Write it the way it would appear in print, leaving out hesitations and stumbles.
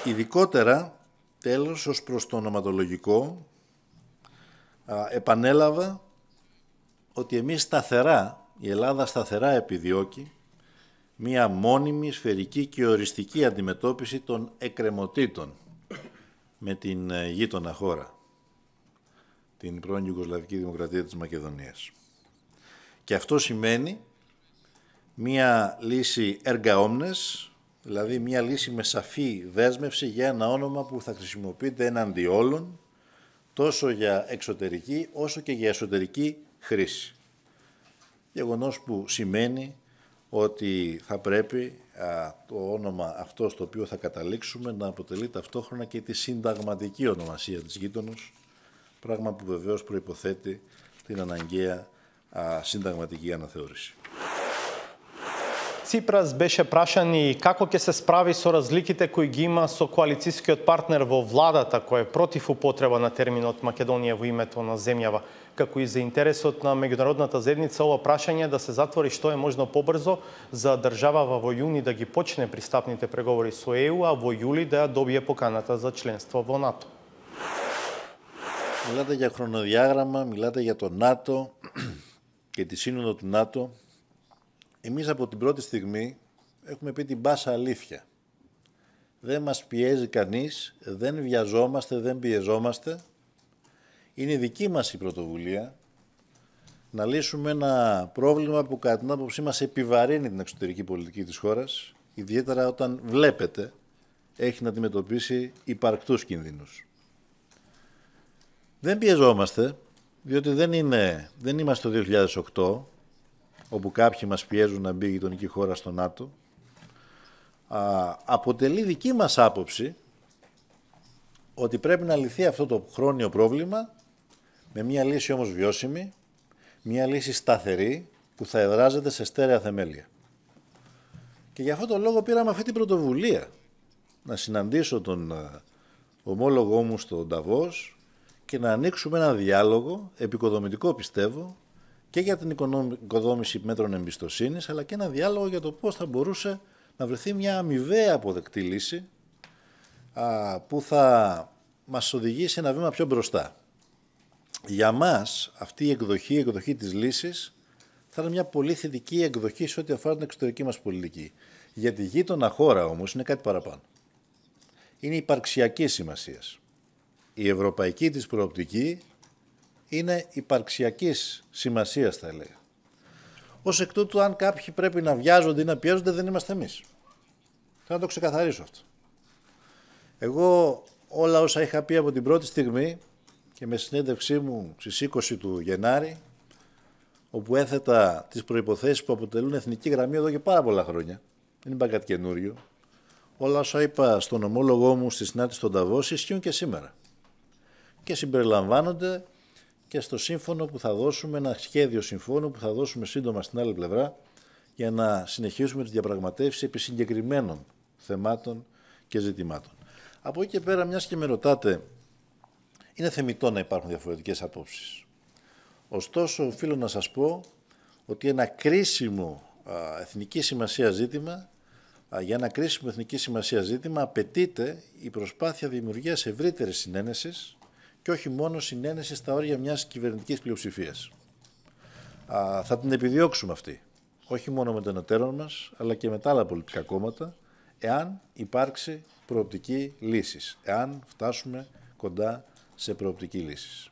Ειδικότερα, τέλος, ως προς το ονοματολογικό, επανέλαβα ότι εμείς σταθερά, η Ελλάδα σταθερά επιδιώκει μία μόνιμη, σφαιρική και οριστική αντιμετώπιση των εκκρεμωτήτων με την γείτονα χώρα, την πρώην Ιουγκοσλαβική Δημοκρατία της Μακεδονίας. Και αυτό σημαίνει μία λύση erga omnes, δηλαδή μία λύση με σαφή δέσμευση για ένα όνομα που θα χρησιμοποιείται έναντι όλων, τόσο για εξωτερική όσο και για εσωτερική χρήση. Γεγονός που σημαίνει ότι θα πρέπει το όνομα αυτό στο οποίο θα καταλήξουμε να αποτελεί ταυτόχρονα και τη συνταγματική ονομασία της γείτονος, πράγμα που βεβαίως προϋποθέτει την αναγκαία συνταγματική αναθεώρηση. Ципрас беше прашан и како ќе се справи со разликите кои ги има со коалицијскиот партнер во владата кој е против употреба на терминот Македонија во името на земјава, како и за интересот на меѓународната заедница ова прашање да се затвори што е можно побрзо за државава во јуни да ги почне пристапните преговори со ЕУ, а во јули да ја добие поканата за членство во НАТО. Μιλάτε για χρονοδιάγραμμα, μιλάτε για το ΝΑΤΟ και τη σύνοδο του ΝΑΤΟ. Εμείς από την πρώτη στιγμή έχουμε πει την πάσα αλήθεια. Δεν μας πιέζει κανείς, δεν βιαζόμαστε, δεν πιεζόμαστε. Είναι δική μας η πρωτοβουλία να λύσουμε ένα πρόβλημα που κατά την άποψή μας επιβαρύνει την εξωτερική πολιτική της χώρας, ιδιαίτερα όταν βλέπετε έχει να αντιμετωπίσει υπαρκτούς κινδύνους. Δεν πιεζόμαστε, διότι δεν είμαστε το 2008, όπου κάποιοι μας πιέζουν να μπει η γειτονική χώρα στο ΝΑΤΟ. Αποτελεί δική μας άποψη ότι πρέπει να λυθεί αυτό το χρόνιο πρόβλημα με μια λύση όμως βιώσιμη, μια λύση σταθερή που θα εδράζεται σε στέρεα θεμέλια. Και για αυτό το λόγο πήραμε αυτή την πρωτοβουλία να συναντήσω τον ομόλογό μου στο Νταβός και να ανοίξουμε ένα διάλογο, επικοδομητικό πιστεύω, και για την οικοδόμηση μέτρων εμπιστοσύνης, αλλά και ένα διάλογο για το πώς θα μπορούσε να βρεθεί μια αμοιβαία αποδεκτή λύση που θα μας οδηγήσει ένα βήμα πιο μπροστά. Για μας αυτή η εκδοχή της λύσης θα είναι μια πολύ θετική εκδοχή σε ό,τι αφορά την εξωτερική μας πολιτική. Για τη γείτονα χώρα όμως είναι κάτι παραπάνω. Είναι υπαρξιακής σημασίας. Η ευρωπαϊκή της προοπτική είναι υπαρξιακής σημασίας, θα έλεγα. Ως εκ τούτου, αν κάποιοι πρέπει να βιάζονται ή να πιέζονται, δεν είμαστε εμείς. Θέλω να το ξεκαθαρίσω αυτό. Εγώ όλα όσα είχα πει από την πρώτη στιγμή και με συνέντευξή μου στις 20 του Γενάρη, όπου έθετα τις προϋποθέσεις που αποτελούν εθνική γραμμή εδώ και πάρα πολλά χρόνια, δεν είπα κάτι καινούριο, όλα όσα είπα στον ομόλογό μου στη συνάντηση στον Νταβός ισχύουν και σήμερα. Και συμπεριλαμβάνονται και στο σύμφωνο που θα δώσουμε, ένα σχέδιο συμφώνου που θα δώσουμε σύντομα στην άλλη πλευρά για να συνεχίσουμε τις διαπραγματεύσεις επί συγκεκριμένων θεμάτων και ζητημάτων. Από εκεί και πέρα, μιας και με ρωτάτε, είναι θεμιτό να υπάρχουν διαφορετικές απόψεις. Ωστόσο, οφείλω να σας πω ότι ένα κρίσιμο εθνική σημασία ζήτημα, για ένα κρίσιμο εθνική σημασία ζήτημα απαιτείται η προσπάθεια δημιουργίας ευρύτερης συνένεσης και όχι μόνο συνένεση στα όρια μιας κυβερνητικής πλειοψηφίας. Θα την επιδιώξουμε αυτή, όχι μόνο με τον εταίρο μας, αλλά και με τα άλλα πολιτικά κόμματα, εάν υπάρξει προοπτική λύσης, εάν φτάσουμε κοντά σε προοπτική λύσης.